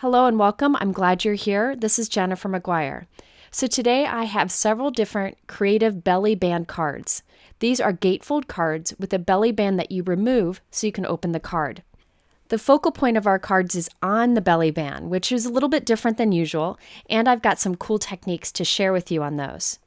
Hello and welcome. I'm glad you're here. This is Jennifer McGuire. So today I have several different creative belly band cards. These are gatefold cards with a belly band that you remove so you can open the card. The focal point of our cards is on the belly band, which is a little bit different than usual, and I've got some cool techniques to share with you on those.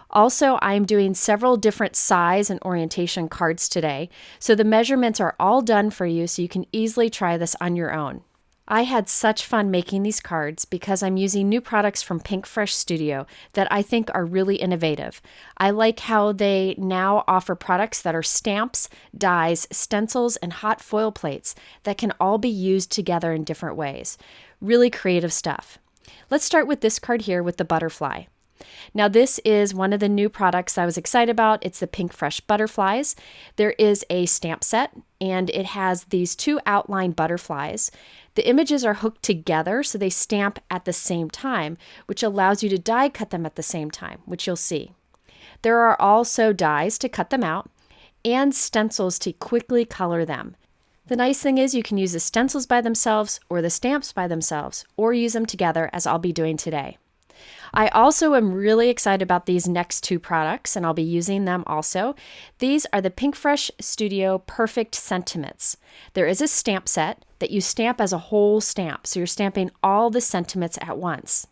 Also, I'm doing several different size and orientation cards today, so the measurements are all done for you so you can easily try this on your own. I had such fun making these cards because I'm using new products from Pinkfresh Studio that I think are really innovative. I like how they now offer products that are stamps, dies, stencils, and hot foil plates that can all be used together in different ways. Really creative stuff. Let's start with this card here with the butterfly. Now this is one of the new products I was excited about. It's the Pinkfresh butterflies. There is a stamp set and it has these two outline butterflies. The images are hooked together so they stamp at the same time, which allows you to die cut them at the same time, which you'll see. There are also dies to cut them out and stencils to quickly color them. The nice thing is you can use the stencils by themselves or the stamps by themselves or use them together as I'll be doing today. I also am really excited about these next two products, and I'll be using them also. These are the Pinkfresh Studio Perfect Sentiments. There is a stamp set that you stamp as a whole stamp, so you're stamping all the sentiments at once.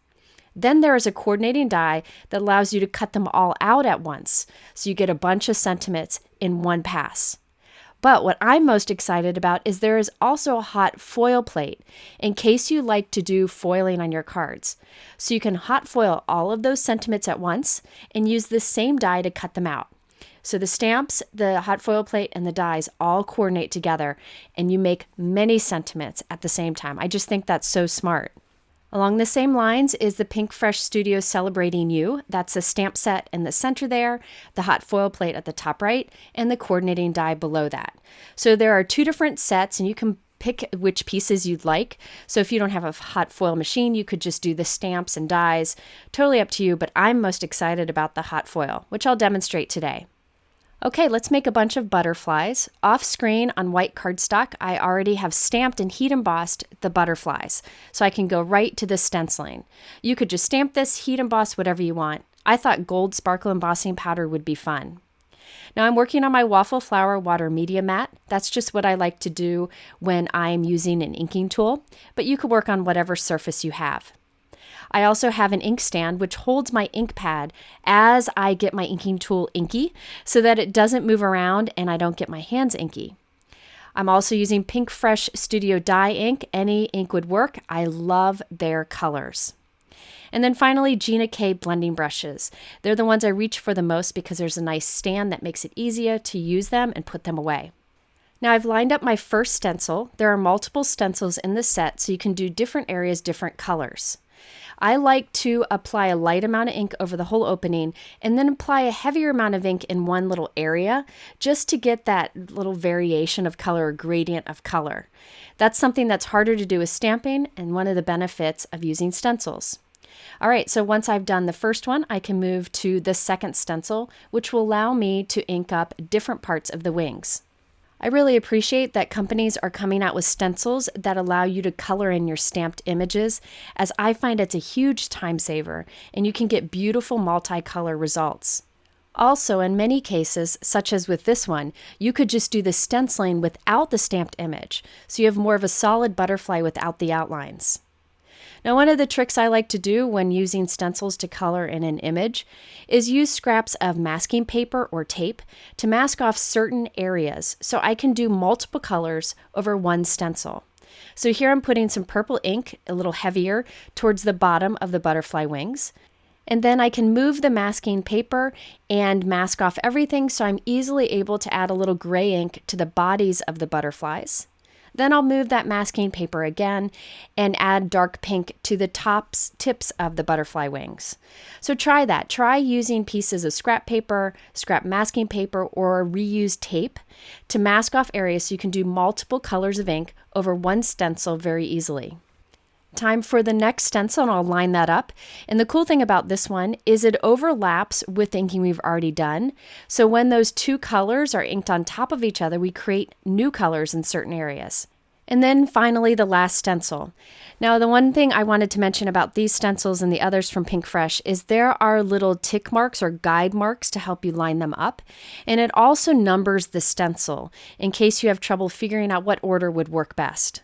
Then there is a coordinating die that allows you to cut them all out at once, so you get a bunch of sentiments in one pass. But what I'm most excited about is there is also a hot foil plate in case you like to do foiling on your cards. So you can hot foil all of those sentiments at once and use the same die to cut them out. So the stamps, the hot foil plate, and the dies all coordinate together and you make many sentiments at the same time. I just think that's so smart. Along the same lines is the Pinkfresh Studio Celebrating You. That's a stamp set in the center there, the hot foil plate at the top right, and the coordinating die below that. So there are two different sets and you can pick which pieces you'd like. So if you don't have a hot foil machine, you could just do the stamps and dies. Totally up to you, but I'm most excited about the hot foil, which I'll demonstrate today. Okay, let's make a bunch of butterflies. Off screen on white cardstock, I already have stamped and heat embossed the butterflies, so I can go right to the stenciling. You could just stamp this, heat emboss, whatever you want. I thought gold sparkle embossing powder would be fun. Now I'm working on my waffle flower water media mat. That's just what I like to do when I'm using an inking tool, but you could work on whatever surface you have. I also have an ink stand which holds my ink pad as I get my inking tool inky so that it doesn't move around and I don't get my hands inky. I'm also using Pinkfresh Studio Die ink. Any ink would work. I love their colors. And then finally, Gina K blending brushes. They're the ones I reach for the most because there's a nice stand that makes it easier to use them and put them away. Now I've lined up my first stencil. There are multiple stencils in the set so you can do different areas, different colors. I like to apply a light amount of ink over the whole opening and then apply a heavier amount of ink in one little area just to get that little variation of color or gradient of color. That's something that's harder to do with stamping and one of the benefits of using stencils. All right, so once I've done the first one, I can move to the second stencil, which will allow me to ink up different parts of the wings. I really appreciate that companies are coming out with stencils that allow you to color in your stamped images, as I find it's a huge time saver and you can get beautiful multicolor results. Also, in many cases, such as with this one, you could just do the stenciling without the stamped image, so you have more of a solid butterfly without the outlines. Now, one of the tricks I like to do when using stencils to color in an image is use scraps of masking paper or tape to mask off certain areas so I can do multiple colors over one stencil. So here I'm putting some purple ink, a little heavier, towards the bottom of the butterfly wings. And then I can move the masking paper and mask off everything so I'm easily able to add a little gray ink to the bodies of the butterflies. Then I'll move that masking paper again and add dark pink to the tips of the butterfly wings. So try that. Try using pieces of scrap paper, scrap masking paper, or reused tape to mask off areas so you can do multiple colors of ink over one stencil very easily. Time for the next stencil, and I'll line that up. And the cool thing about this one is it overlaps with inking we've already done. So when those two colors are inked on top of each other, we create new colors in certain areas. And then finally, the last stencil. Now, the one thing I wanted to mention about these stencils and the others from Pinkfresh is there are little tick marks or guide marks to help you line them up. And it also numbers the stencil in case you have trouble figuring out what order would work best.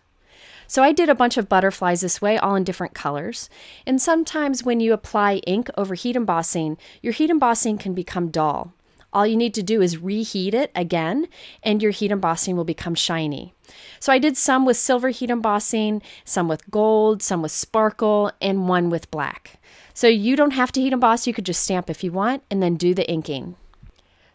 So I did a bunch of butterflies this way, all in different colors. And sometimes when you apply ink over heat embossing, your heat embossing can become dull. All you need to do is reheat it again, and your heat embossing will become shiny. So I did some with silver heat embossing, some with gold, some with sparkle, and one with black. So you don't have to heat emboss, you could just stamp if you want, and then do the inking.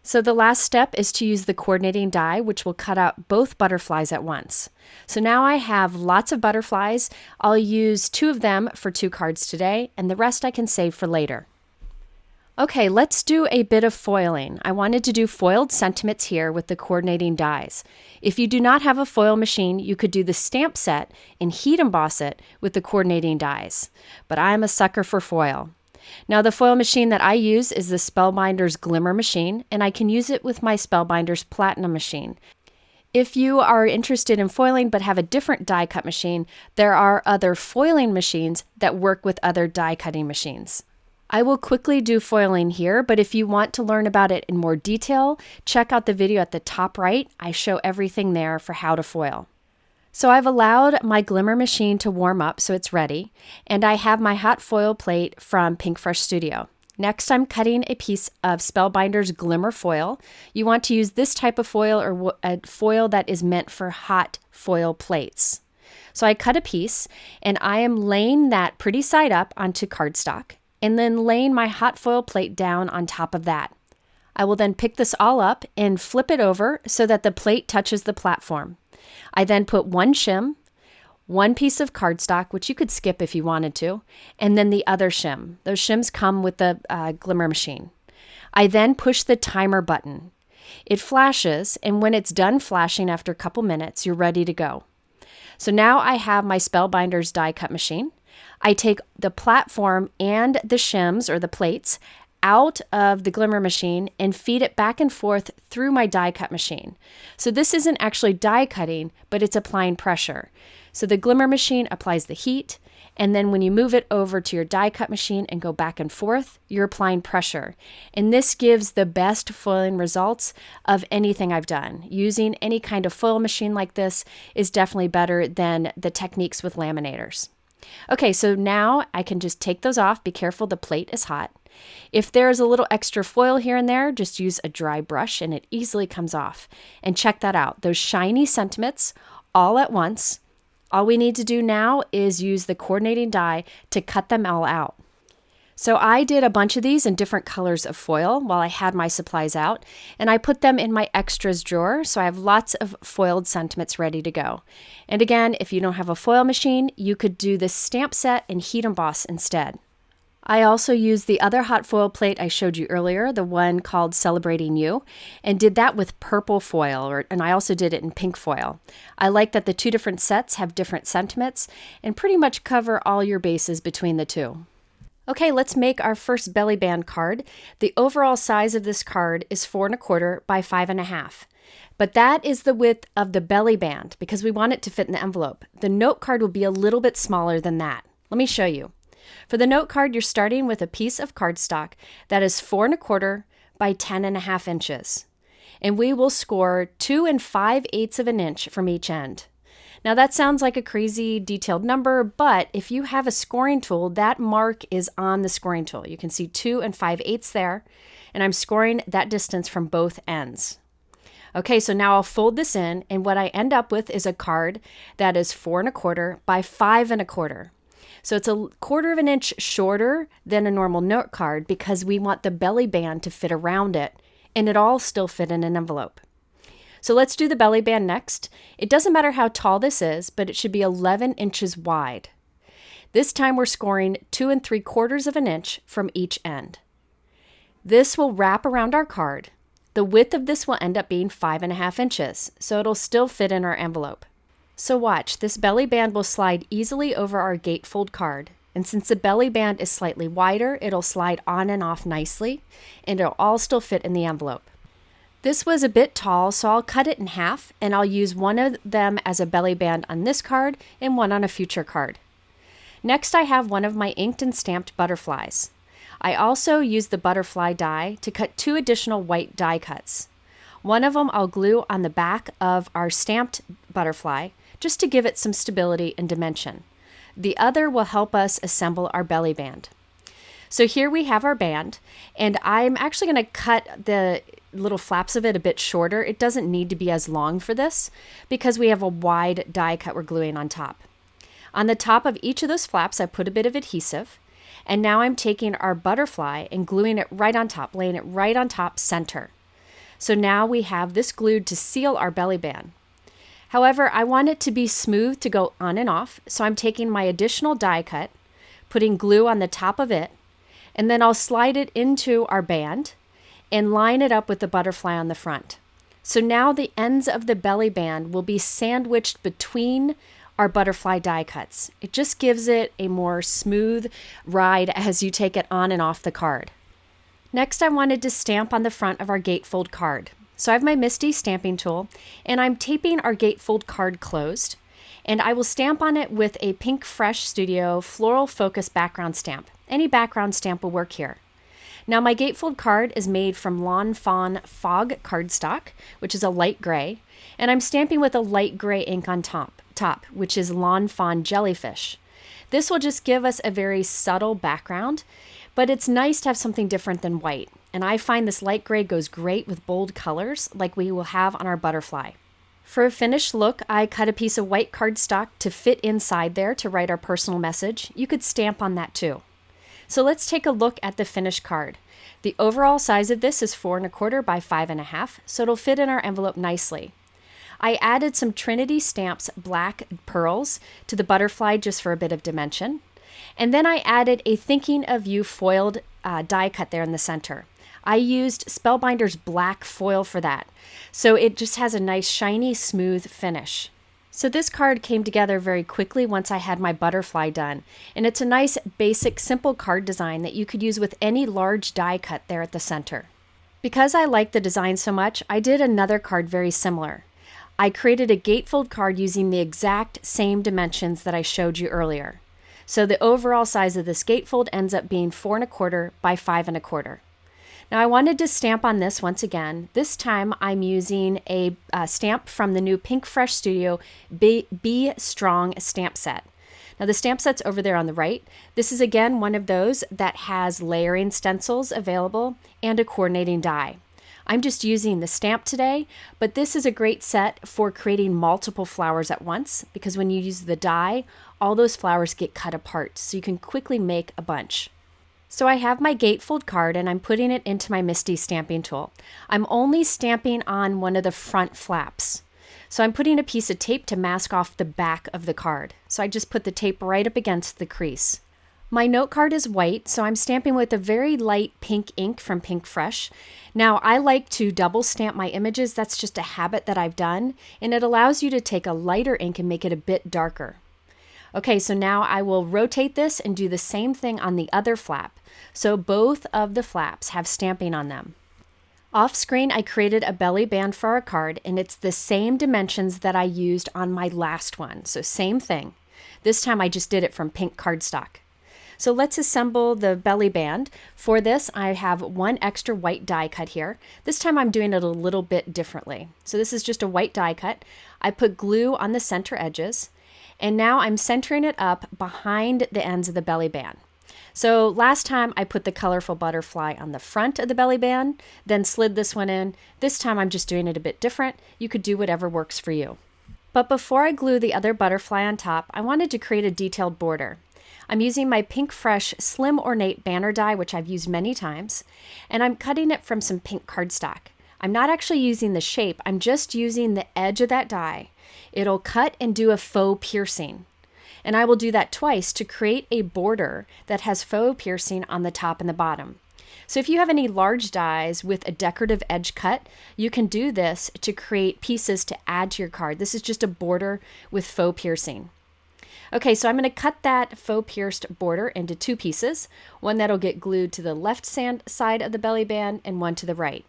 So the last step is to use the coordinating die, which will cut out both butterflies at once. So now I have lots of butterflies. I'll use 2 of them for 2 cards today, and the rest I can save for later. Okay, let's do a bit of foiling. I wanted to do foiled sentiments here with the coordinating dies. If you do not have a foil machine, you could do the stamp set and heat emboss it with the coordinating dies. But I'm a sucker for foil. Now, the foil machine that I use is the Spellbinders Glimmer machine, and I can use it with my Spellbinders Platinum machine. If you are interested in foiling but have a different die cut machine, there are other foiling machines that work with other die cutting machines. I will quickly do foiling here, but if you want to learn about it in more detail, check out the video at the top right. I show everything there for how to foil. So I've allowed my glimmer machine to warm up so it's ready, and I have my hot foil plate from Pinkfresh Studio. Next, I'm cutting a piece of Spellbinders Glimmer foil. You want to use this type of foil or a foil that is meant for hot foil plates. So I cut a piece, and I am laying that pretty side up onto cardstock, and then laying my hot foil plate down on top of that. I will then pick this all up and flip it over so that the plate touches the platform. I then put 1 shim, 1 piece of cardstock, which you could skip if you wanted to, and then the other shim. Those shims come with the glimmer machine. I then push the timer button. It flashes, and when it's done flashing after a couple minutes, you're ready to go. So now I have my Spellbinders die cut machine. I take the platform and the shims, or the plates, out of the glimmer machine and feed it back and forth through my die cut machine. So this isn't actually die cutting, but it's applying pressure. So the glimmer machine applies the heat, and then when you move it over to your die cut machine and go back and forth, you're applying pressure. And this gives the best foiling results of anything I've done. Using any kind of foil machine like this is definitely better than the techniques with laminators. Okay, so now I can just take those off. Be careful, the plate is hot. If there's a little extra foil here and there, just use a dry brush and it easily comes off. And check that out, those shiny sentiments all at once. All we need to do now is use the coordinating die to cut them all out. So I did a bunch of these in different colors of foil while I had my supplies out, and I put them in my extras drawer, so I have lots of foiled sentiments ready to go. And again, if you don't have a foil machine, you could do this stamp set and heat emboss instead. I also used the other hot foil plate I showed you earlier, the one called Celebrating You, and did that with purple foil, and I also did it in pink foil. I like that the 2 different sets have different sentiments and pretty much cover all your bases between the 2. Okay, let's make our first belly band card. The overall size of this card is 4 1/4 by 5 1/2. But that is the width of the belly band because we want it to fit in the envelope. The note card will be a little bit smaller than that. Let me show you. For the note card, you're starting with a piece of cardstock that is 4 1/4 by 10 1/2 inches. And we will score 2 5/8 of an inch from each end. Now that sounds like a crazy detailed number, but if you have a scoring tool, that mark is on the scoring tool. You can see 2 5/8 there, and I'm scoring that distance from both ends. Okay, so now I'll fold this in, and what I end up with is a card that is 4 1/4 by 5 1/4. So it's a 1/4 of an inch shorter than a normal note card because we want the belly band to fit around it, and it all still fit in an envelope. So let's do the belly band next. It doesn't matter how tall this is, but it should be 11 inches wide. This time we're scoring 2 3/4 of an inch from each end. This will wrap around our card. The width of this will end up being 5 1/2 inches, so it'll still fit in our envelope. So watch, this belly band will slide easily over our gatefold card. And since the belly band is slightly wider, it'll slide on and off nicely, and it'll all still fit in the envelope. This was a bit tall, so I'll cut it in half and I'll use one of them as a belly band on this card and one on a future card. Next, I have one of my inked and stamped butterflies. I also used the butterfly die to cut 2 additional white die cuts. One of them I'll glue on the back of our stamped butterfly just to give it some stability and dimension. The other will help us assemble our belly band. So here we have our band, and I'm actually going to cut the little flaps of it a bit shorter. It doesn't need to be as long for this because we have a wide die cut we're gluing on top. On the top of each of those flaps, I put a bit of adhesive, and now I'm taking our butterfly and gluing it right on top, laying it right on top center. So now we have this glued to seal our belly band. However, I want it to be smooth to go on and off, so I'm taking my additional die cut, putting glue on the top of it, and then I'll slide it into our band and line it up with the butterfly on the front. So now the ends of the belly band will be sandwiched between our butterfly die cuts. It just gives it a more smooth ride as you take it on and off the card. Next, I wanted to stamp on the front of our gatefold card. So I have my Misty stamping tool, and I'm taping our gatefold card closed, and I will stamp on it with a Pinkfresh Studio Floral Focus background stamp. Any background stamp will work here. Now my gatefold card is made from Lawn Fawn Fog cardstock, which is a light gray, and I'm stamping with a light gray ink on top, which is Lawn Fawn Jellyfish. This will just give us a very subtle background, but it's nice to have something different than white. And I find this light gray goes great with bold colors like we will have on our butterfly. For a finished look, I cut a piece of white cardstock to fit inside there to write our personal message. You could stamp on that too. So let's take a look at the finished card. The overall size of this is 4 1/4 by 5 1/2, so it'll fit in our envelope nicely. I added some Trinity Stamps black pearls to the butterfly just for a bit of dimension. And then I added a Thinking of You foiled die cut there in the center. I used Spellbinder's black foil for that, so it just has a nice shiny smooth finish. So this card came together very quickly once I had my butterfly done, and it's a nice basic simple card design that you could use with any large die cut there at the center. Because I like the design so much, I did another card very similar. I created a gatefold card using the exact same dimensions that I showed you earlier. So the overall size of this gatefold ends up being 4 1/4 by 5 1/4. Now I wanted to stamp on this once again. This time I'm using a stamp from the new Pinkfresh Studio Be Strong stamp set. Now the stamp set's over there on the right. This is again one of those that has layering stencils available and a coordinating die. I'm just using the stamp today, but this is a great set for creating multiple flowers at once because when you use the die, all those flowers get cut apart, so you can quickly make a bunch. So I have my gatefold card and I'm putting it into my Misty stamping tool. I'm only stamping on one of the front flaps. So I'm putting a piece of tape to mask off the back of the card. So I just put the tape right up against the crease. My note card is white, so I'm stamping with a very light pink ink from Pinkfresh. Now I like to double stamp my images. That's just a habit that I've done, and it allows you to take a lighter ink and make it a bit darker. Okay, so now I will rotate this and do the same thing on the other flap. So both of the flaps have stamping on them. Off screen, I created a belly band for our card, and it's the same dimensions that I used on my last one. So same thing. This time I just did it from pink cardstock. So let's assemble the belly band. For this, I have one extra white die cut here. This time I'm doing it a little bit differently. So this is just a white die cut. I put glue on the center edges, and now I'm centering it up behind the ends of the belly band. So last time I put the colorful butterfly on the front of the belly band, then slid this one in. This time I'm just doing it a bit different. You could do whatever works for you. But before I glue the other butterfly on top, I wanted to create a detailed border. I'm using my Pinkfresh Slim Ornate Banner die, which I've used many times, and I'm cutting it from some pink cardstock. I'm not actually using the shape, I'm just using the edge of that die. It'll cut and do a faux piercing. And I will do that twice to create a border that has faux piercing on the top and the bottom. So if you have any large dies with a decorative edge cut, you can do this to create pieces to add to your card. This is just a border with faux piercing. Okay, so I'm going to cut that faux pierced border into 2 pieces, one that'll get glued to the left side of the belly band and one to the right.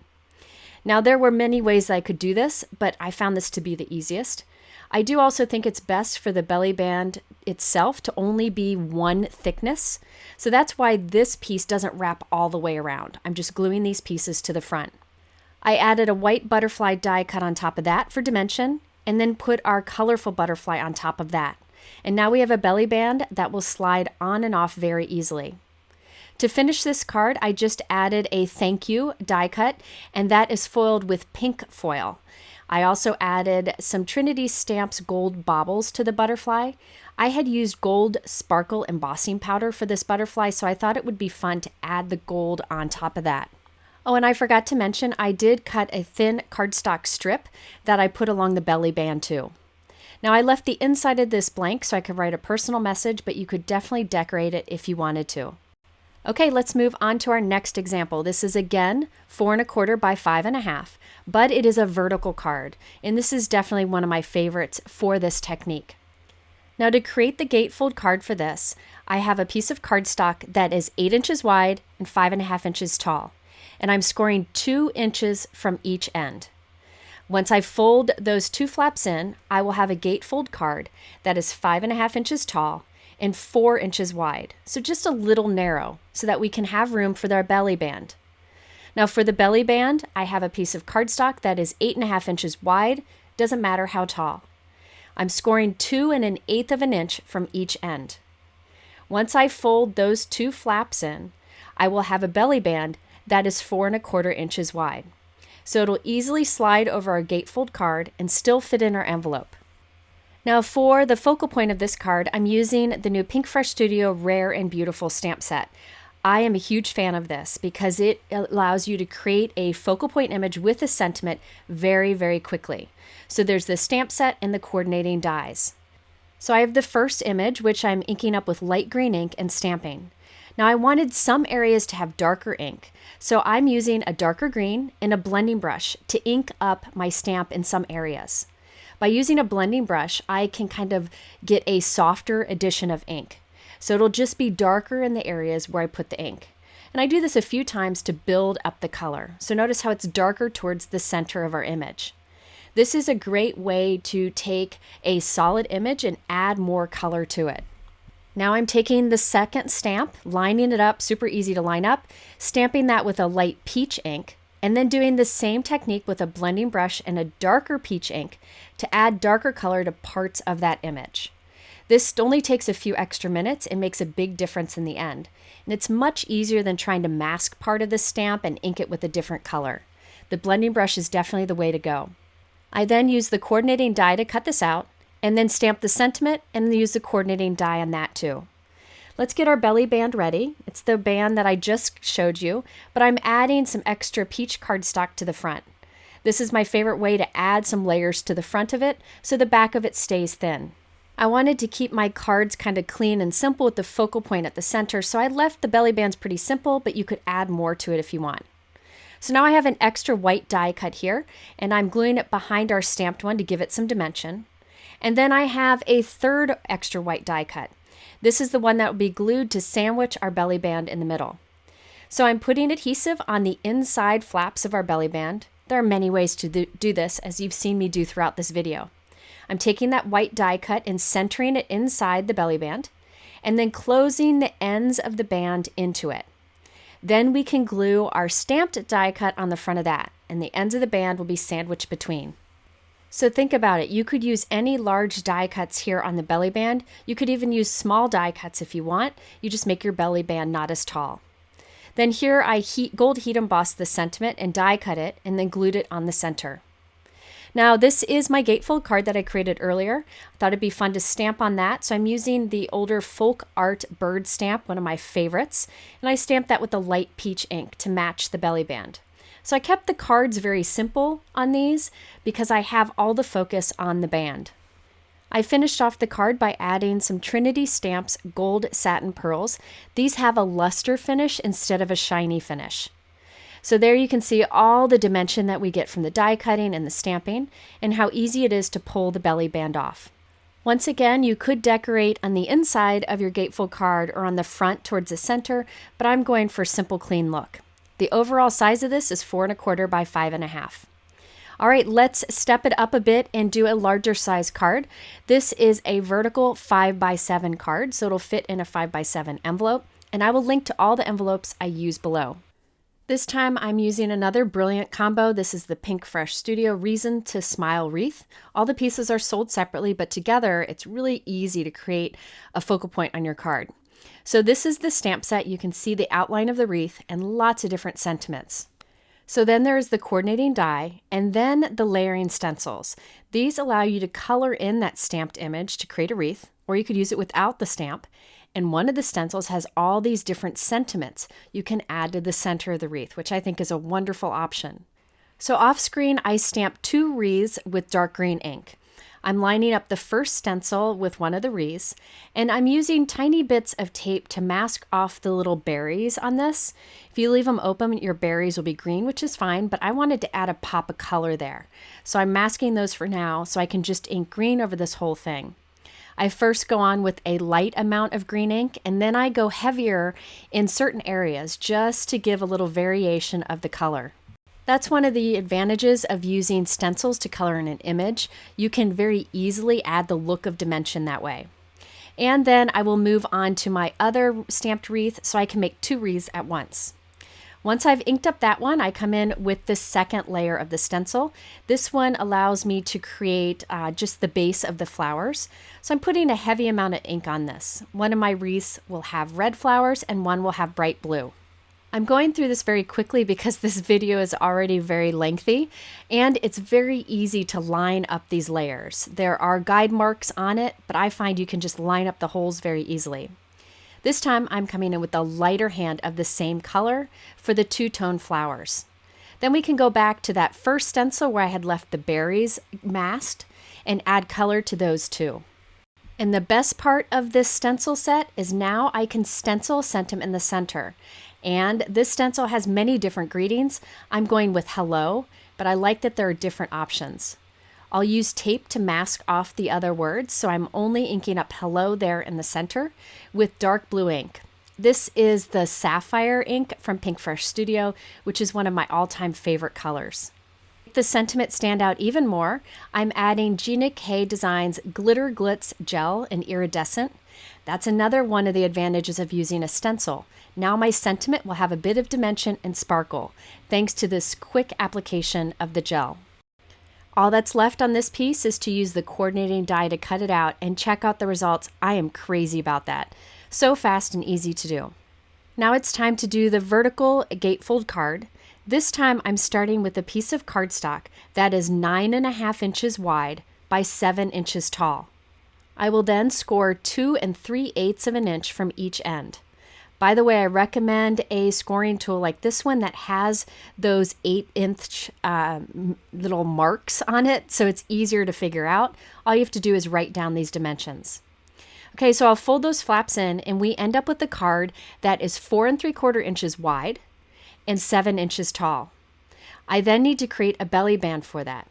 Now, there were many ways I could do this, but I found this to be the easiest. I do also think it's best for the belly band itself to only be one thickness. So that's why this piece doesn't wrap all the way around. I'm just gluing these pieces to the front. I added a white butterfly die cut on top of that for dimension, and then put our colorful butterfly on top of that. And now we have a belly band that will slide on and off very easily. To finish this card, I just added a thank you die cut, and that is foiled with pink foil. I also added some Trinity Stamps gold baubles to the butterfly. I had used gold sparkle embossing powder for this butterfly, so I thought it would be fun to add the gold on top of that. Oh, and I forgot to mention, I did cut a thin cardstock strip that I put along the belly band too. Now, I left the inside of this blank so I could write a personal message, but you could definitely decorate it if you wanted to. Okay, let's move on to our next example. This is again 4 1/4 by 5 1/2, but it is a vertical card, and this is definitely one of my favorites for this technique. Now, to create the gatefold card for this, I have a piece of cardstock that is 8 inches wide and 5 1/2 inches tall, and I'm scoring 2 inches from each end. Once I fold those 2 flaps in, I will have a gatefold card that is 5 1/2 inches tall and 4 inches wide, so just a little narrow so that we can have room for their belly band. Now, for the belly band, I have a piece of cardstock that is 8 1/2 inches wide, doesn't matter how tall. I'm scoring 2 1/8 of an inch from each end. Once I fold those 2 flaps in, I will have a belly band that is 4 1/4 inches wide. So it'll easily slide over our gatefold card and still fit in our envelope. Now, for the focal point of this card, I'm using the new Pinkfresh Studio Rare and Beautiful stamp set. I am a huge fan of this because it allows you to create a focal point image with a sentiment very, very quickly. So there's the stamp set and the coordinating dies. So I have the first image, which I'm inking up with light green ink and stamping. Now, I wanted some areas to have darker ink, so I'm using a darker green and a blending brush to ink up my stamp in some areas. By using a blending brush, I can kind of get a softer addition of ink. So it'll just be darker in the areas where I put the ink. And I do this a few times to build up the color. So notice how it's darker towards the center of our image. This is a great way to take a solid image and add more color to it. Now I'm taking the second stamp, lining it up, super easy to line up, stamping that with a light peach ink, and then doing the same technique with a blending brush and a darker peach ink to add darker color to parts of that image. This only takes a few extra minutes and makes a big difference in the end. And it's much easier than trying to mask part of the stamp and ink it with a different color. The blending brush is definitely the way to go. I then use the coordinating die to cut this out, and then stamp the sentiment and use the coordinating die on that too. Let's get our belly band ready. It's the band that I just showed you, but I'm adding some extra peach cardstock to the front. This is my favorite way to add some layers to the front of it so the back of it stays thin. I wanted to keep my cards kind of clean and simple with the focal point at the center, so I left the belly bands pretty simple, but you could add more to it if you want. So now I have an extra white die cut here, and I'm gluing it behind our stamped one to give it some dimension. And then I have a third extra white die cut. This is the one that will be glued to sandwich our belly band in the middle. So I'm putting adhesive on the inside flaps of our belly band. There are many ways to do this, as you've seen me do throughout this video. I'm taking that white die cut and centering it inside the belly band, and then closing the ends of the band into it. Then we can glue our stamped die cut on the front of that, and the ends of the band will be sandwiched between. So think about it. You could use any large die cuts here on the belly band. You could even use small die cuts if you want. You just make your belly band not as tall. Then here I gold heat embossed the sentiment and die cut it and then glued it on the center. Now this is my gatefold card that I created earlier. I thought it'd be fun to stamp on that. So I'm using the older folk art bird stamp, one of my favorites. And I stamped that with a light peach ink to match the belly band. So I kept the cards very simple on these because I have all the focus on the band. I finished off the card by adding some Trinity Stamps gold satin pearls. These have a luster finish instead of a shiny finish. So there you can see all the dimension that we get from the die cutting and the stamping and how easy it is to pull the belly band off. Once again, you could decorate on the inside of your gatefold card or on the front towards the center, but I'm going for a simple, clean look. The overall size of this is 4¼ by 5½. All right, let's step it up a bit and do a larger size card. This is a vertical 5×7 card, so it'll fit in a 5×7 envelope, and I will link to all the envelopes I use below. This time I'm using another brilliant combo. This is the Pinkfresh Studio Reason to Smile Wreath. All the pieces are sold separately, but together it's really easy to create a focal point on your card. So this is the stamp set. You can see the outline of the wreath and lots of different sentiments. So then there's the coordinating die and then the layering stencils. These allow you to color in that stamped image to create a wreath, or you could use it without the stamp. And one of the stencils has all these different sentiments you can add to the center of the wreath, which I think is a wonderful option. So off screen, I stamped 2 wreaths with dark green ink. I'm lining up the first stencil with one of the wreaths, and I'm using tiny bits of tape to mask off the little berries on this. If you leave them open, your berries will be green, which is fine, but I wanted to add a pop of color there. So I'm masking those for now so I can just ink green over this whole thing. I first go on with a light amount of green ink, and then I go heavier in certain areas just to give a little variation of the color. That's one of the advantages of using stencils to color in an image. You can very easily add the look of dimension that way. And then I will move on to my other stamped wreath so I can make 2 wreaths at once. Once I've inked up that one, I come in with the second layer of the stencil. This one allows me to create just the base of the flowers. So I'm putting a heavy amount of ink on this. One of my wreaths will have red flowers and one will have bright blue. I'm going through this very quickly because this video is already very lengthy and it's very easy to line up these layers. There are guide marks on it, but I find you can just line up the holes very easily. This time I'm coming in with the lighter hand of the same color for the 2-tone flowers. Then we can go back to that first stencil where I had left the berries masked and add color to those too. And the best part of this stencil set is now I can stencil sentiment in the center. And this stencil has many different greetings. I'm going with hello, but I like that there are different options. I'll use tape to mask off the other words, so I'm only inking up hello there in the center with dark blue ink. This is the Sapphire ink from Pinkfresh Studio, which is one of my all-time favorite colors. To make the sentiment stand out even more, I'm adding Gina K Designs Glitter Glitz Gel in Iridescent. That's another one of the advantages of using a stencil. Now my sentiment will have a bit of dimension and sparkle, thanks to this quick application of the gel. All that's left on this piece is to use the coordinating die to cut it out and check out the results. I am crazy about that. So fast and easy to do. Now it's time to do the vertical gatefold card. This time I'm starting with a piece of cardstock that is 9½ inches wide by 7 inches tall. I will then score 2 3/8 of an inch from each end. By the way, I recommend a scoring tool like this one that has those 8-inch little marks on it, so it's easier to figure out. All you have to do is write down these dimensions. Okay, so I'll fold those flaps in, and we end up with a card that is 4 3/4 inches wide and 7 inches tall. I then need to create a belly band for that.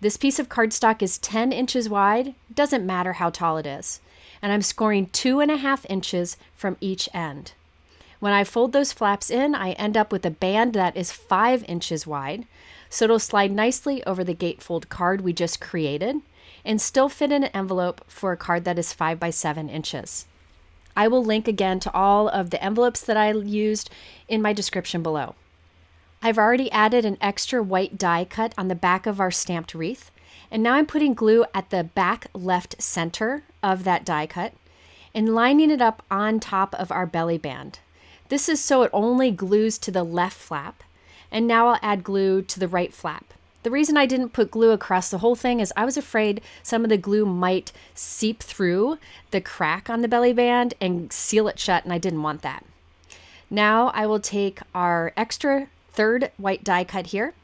This piece of cardstock is 10 inches wide, doesn't matter how tall it is, and I'm scoring 2½ inches from each end. When I fold those flaps in, I end up with a band that is 5 inches wide, so it'll slide nicely over the gatefold card we just created and still fit in an envelope for a card that is 5×7 inches. I will link again to all of the envelopes that I used in my description below. I've already added an extra white die cut on the back of our stamped wreath, and now I'm putting glue at the back left center of that die cut and lining it up on top of our belly band. This is so it only glues to the left flap, and now I'll add glue to the right flap. The reason I didn't put glue across the whole thing is I was afraid some of the glue might seep through the crack on the belly band and seal it shut, and I didn't want that. Now I will take our extra third white die cut here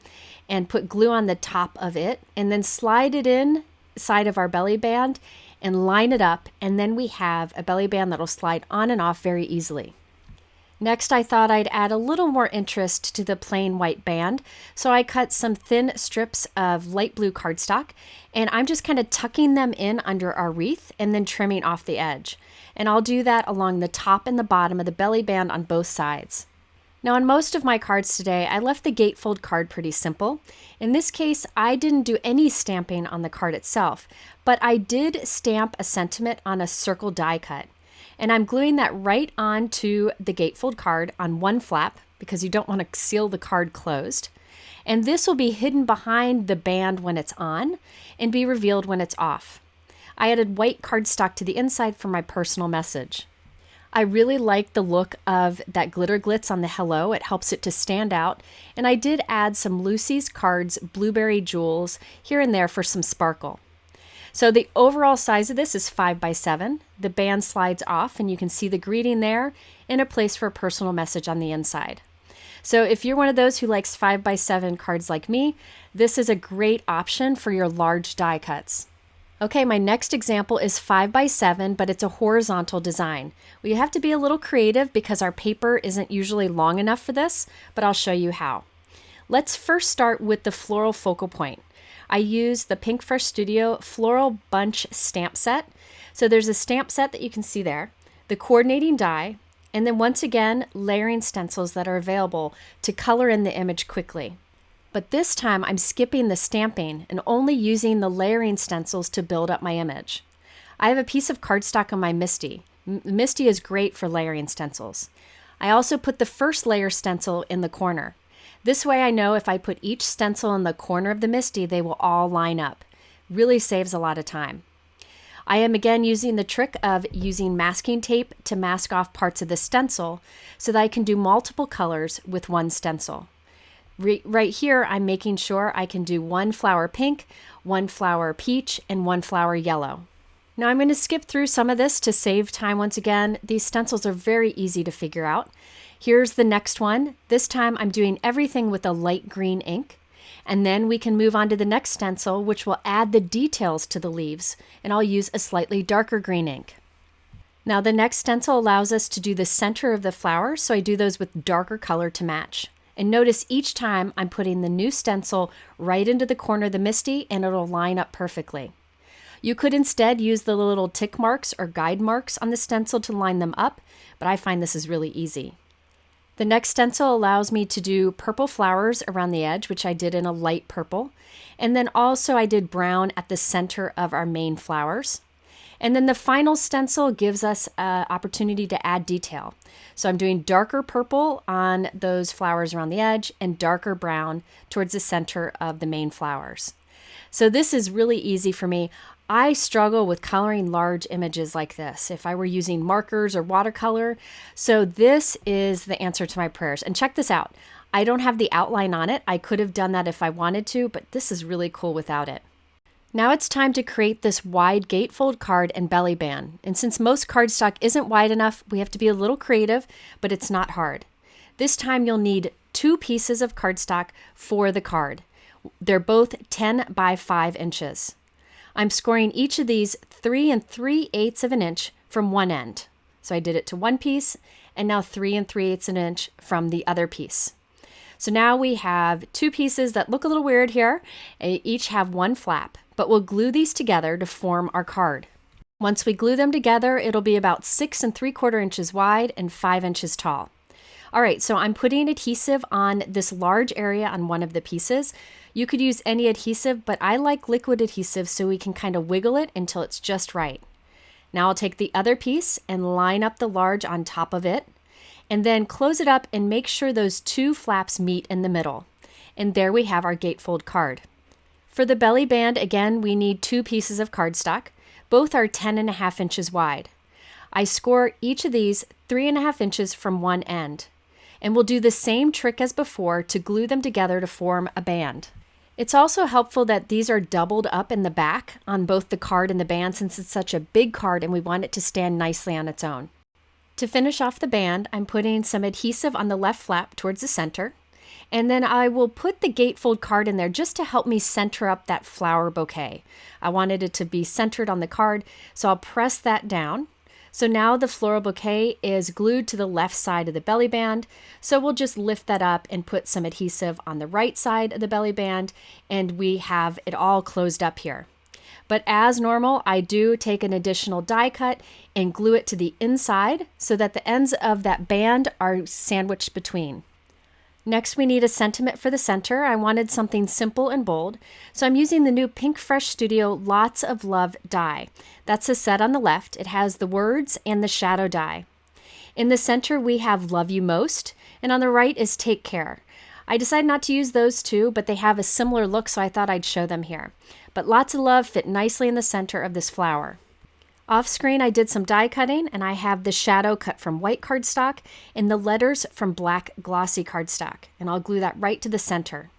and put glue on the top of it and then slide it in side of our belly band and line it up, and then we have a belly band that'll slide on and off very easily. Next, I thought I'd add a little more interest to the plain white band, so I cut some thin strips of light blue cardstock, and I'm just kind of tucking them in under our wreath and then trimming off the edge. And I'll do that along the top and the bottom of the belly band on both sides. Now on most of my cards today, I left the gatefold card pretty simple. In this case, I didn't do any stamping on the card itself, but I did stamp a sentiment on a circle die cut. And I'm gluing that right onto the gatefold card on one flap because you don't want to seal the card closed. And this will be hidden behind the band when it's on and be revealed when it's off. I added white cardstock to the inside for my personal message. I really like the look of that glitter glitz on the hello. It helps it to stand out. And I did add some Lucy's Cards Blueberry Jewels here and there for some sparkle. So the overall size of this is 5 by 7. The band slides off and you can see the greeting there and a place for a personal message on the inside. So if you're one of those who likes 5 by 7 cards like me, this is a great option for your large die cuts. Okay, my next example is 5 by 7, but it's a horizontal design. We have to be a little creative because our paper isn't usually long enough for this, but I'll show you how. Let's first start with the floral focal point. I use the Pinkfresh Studio Floral Bunch stamp set. So there's a stamp set that you can see there, the coordinating die, and then once again, layering stencils that are available to color in the image quickly. But this time I'm skipping the stamping and only using the layering stencils to build up my image. I have a piece of cardstock on my Misty. Misty is great for layering stencils. I also put the first layer stencil in the corner. This way I know if I put each stencil in the corner of the Misty, they will all line up. Really saves a lot of time. I am again using the trick of using masking tape to mask off parts of the stencil so that I can do multiple colors with one stencil. Right here, I'm making sure I can do one flower pink, one flower peach, and one flower yellow. Now I'm going to skip through some of this to save time once again. These stencils are very easy to figure out. Here's the next one. This time I'm doing everything with a light green ink. And then we can move on to the next stencil, which will add the details to the leaves, and I'll use a slightly darker green ink. Now the next stencil allows us to do the center of the flower, so I do those with darker color to match. And notice each time I'm putting the new stencil right into the corner of the Misty and it'll line up perfectly. You could instead use the little tick marks or guide marks on the stencil to line them up, but I find this is really easy. The next stencil allows me to do purple flowers around the edge, which I did in a light purple. And then also I did brown at the center of our main flowers. And then the final stencil gives us an opportunity to add detail. So I'm doing darker purple on those flowers around the edge and darker brown towards the center of the main flowers. So this is really easy for me. I struggle with coloring large images like this if I were using markers or watercolor. So this is the answer to my prayers. And check this out. I don't have the outline on it. I could have done that if I wanted to, but this is really cool without it. Now it's time to create this wide gatefold card and belly band. And since most cardstock isn't wide enough, we have to be a little creative, but it's not hard. This time you'll need 2 pieces of cardstock for the card. They're both 10 by 5 inches. I'm scoring each of these 3 3/8 of an inch from one end. So I did it to one piece and now 3 3/8 an inch from the other piece. So now we have 2 pieces that look a little weird here. They each have one flap, but we'll glue these together to form our card. Once we glue them together, it'll be about 6 3/4 inches wide and 5 inches tall. All right, so I'm putting adhesive on this large area on one of the pieces. You could use any adhesive, but I like liquid adhesive so we can kind of wiggle it until it's just right. Now I'll take the other piece and line up the large on top of it, and then close it up and make sure those 2 flaps meet in the middle. And there we have our gatefold card. For the belly band, again, we need 2 pieces of cardstock. Both are 10.5 inches wide. I score each of these 3.5 inches from one end. And we'll do the same trick as before to glue them together to form a band. It's also helpful that these are doubled up in the back on both the card and the band since it's such a big card and we want it to stand nicely on its own. To finish off the band, I'm putting some adhesive on the left flap towards the center, and then I will put the gatefold card in there just to help me center up that flower bouquet. I wanted it to be centered on the card, so I'll press that down. So now the floral bouquet is glued to the left side of the belly band. So we'll just lift that up and put some adhesive on the right side of the belly band, and we have it all closed up here. But as normal, I do take an additional die cut and glue it to the inside so that the ends of that band are sandwiched between. Next, we need a sentiment for the center. I wanted something simple and bold, so I'm using the new Pinkfresh Studio Lots of Love die. That's a set on the left. It has the words and the shadow die. In the center, we have Love You Most, and on the right is Take Care. I decided not to use those two, but they have a similar look, so I thought I'd show them here. But Lots of Love fit nicely in the center of this flower. Off screen, I did some die cutting, and I have the shadow cut from white cardstock and the letters from black glossy cardstock, and I'll glue that right to the center.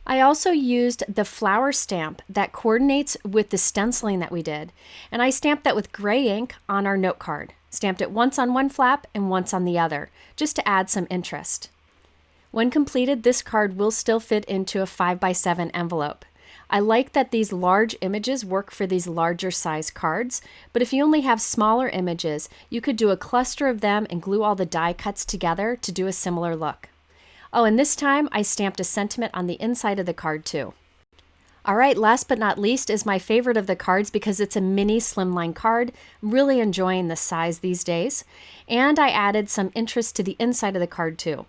I also used the flower stamp that coordinates with the stenciling that we did, and I stamped that with gray ink on our note card. Stamped it once on one flap and once on the other, just to add some interest. When completed, this card will still fit into a 5x7 envelope. I like that these large images work for these larger size cards, but if you only have smaller images, you could do a cluster of them and glue all the die cuts together to do a similar look. Oh, and this time I stamped a sentiment on the inside of the card too. All right, last but not least is my favorite of the cards because it's a mini slimline card. I'm really enjoying the size these days. And I added some interest to the inside of the card too.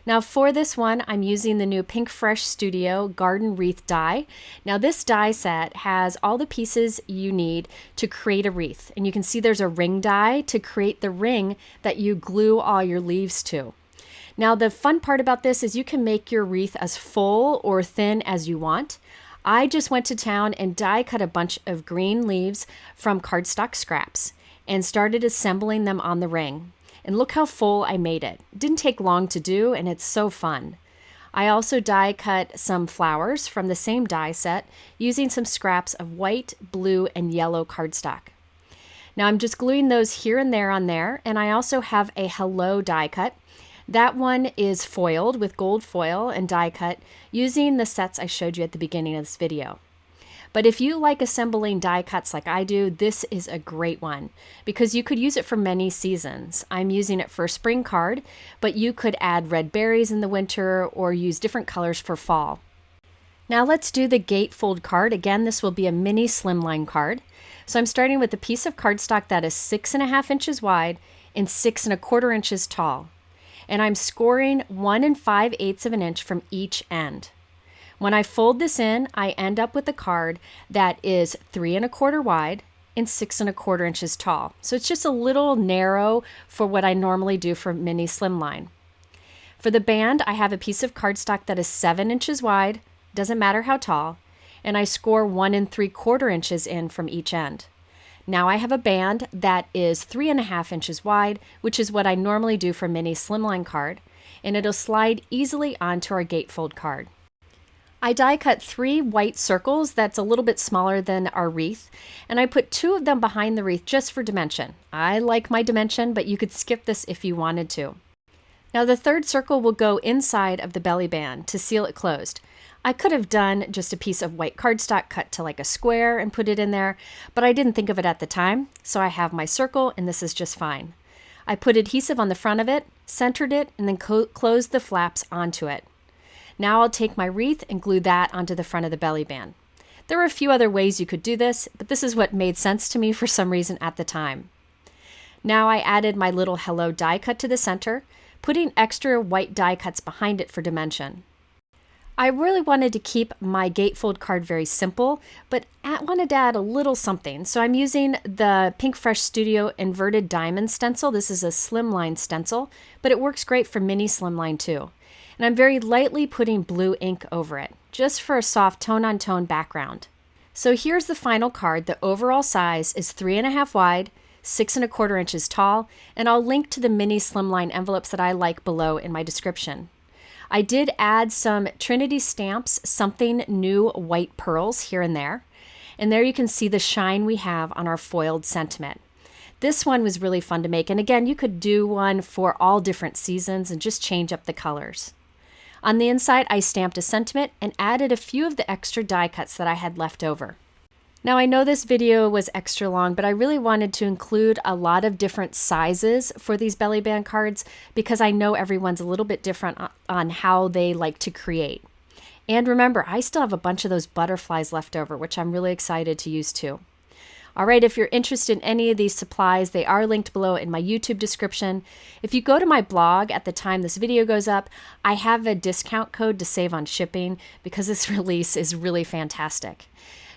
Now for this one, I'm using the new Pinkfresh Studio Garden Wreath die. Now this die set has all the pieces you need to create a wreath. And you can see there's a ring die to create the ring that you glue all your leaves to. Now the fun part about this is you can make your wreath as full or thin as you want. I just went to town and die cut a bunch of green leaves from cardstock scraps and started assembling them on the ring. And look how full I made it. It didn't take long to do, and it's so fun. I also die cut some flowers from the same die set using some scraps of white, blue, and yellow cardstock. Now I'm just gluing those here and there on there, and I also have a hello die cut. That one is foiled with gold foil and die cut using the sets I showed you at the beginning of this video. But if you like assembling die cuts like I do, this is a great one because you could use it for many seasons. I'm using it for a spring card, but you could add red berries in the winter or use different colors for fall. Now let's do the gatefold card. Again, this will be a mini slimline card. So I'm starting with a piece of cardstock that is 6.5 inches wide and 6.25 inches tall. And I'm scoring 1 5/8 of an inch from each end. When I fold this in, I end up with a card that is 3.25 wide and 6.25 inches tall. So it's just a little narrow for what I normally do for mini slimline. For the band, I have a piece of cardstock that is 7 inches wide, doesn't matter how tall, and I score 1 3/4 inches in from each end. Now I have a band that is 3.5 inches wide, which is what I normally do for mini slimline card, and it'll slide easily onto our gatefold card. I die cut 3 white circles that's a little bit smaller than our wreath, and I put 2 of them behind the wreath just for dimension. I like my dimension, but you could skip this if you wanted to. Now the third circle will go inside of the belly band to seal it closed. I could have done just a piece of white cardstock cut to like a square and put it in there, but I didn't think of it at the time, so I have my circle and this is just fine. I put adhesive on the front of it, centered it, and then closed the flaps onto it. Now I'll take my wreath and glue that onto the front of the belly band. There are a few other ways you could do this, but this is what made sense to me for some reason at the time. Now I added my little hello die cut to the center, putting extra white die cuts behind it for dimension. I really wanted to keep my gatefold card very simple, but I wanted to add a little something. So I'm using the Pinkfresh Studio Inverted Diamond Stencil. This is a slimline stencil, but it works great for mini slimline too. And I'm very lightly putting blue ink over it, just for a soft tone-on-tone background. So here's the final card. The overall size is 3.5 wide, 6.25 inches tall, and I'll link to the mini slimline envelopes that I like below in my description. I did add some Trinity Stamps Something New white pearls here and there. And there you can see the shine we have on our foiled sentiment. This one was really fun to make. And again, you could do one for all different seasons and just change up the colors. On the inside, I stamped a sentiment and added a few of the extra die cuts that I had left over. Now I know this video was extra long, but I really wanted to include a lot of different sizes for these belly band cards because I know everyone's a little bit different on how they like to create. And remember, I still have a bunch of those butterflies left over, which I'm really excited to use too. All right, if you're interested in any of these supplies, they are linked below in my YouTube description. If you go to my blog at the time this video goes up, I have a discount code to save on shipping because this release is really fantastic.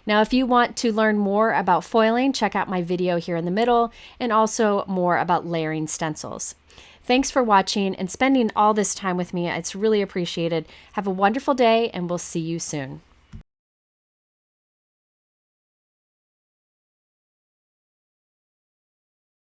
Now, if you want to learn more about foiling, check out my video here in the middle, and also more about layering stencils. Thanks for watching and spending all this time with me. It's really appreciated. Have a wonderful day, and we'll see you soon.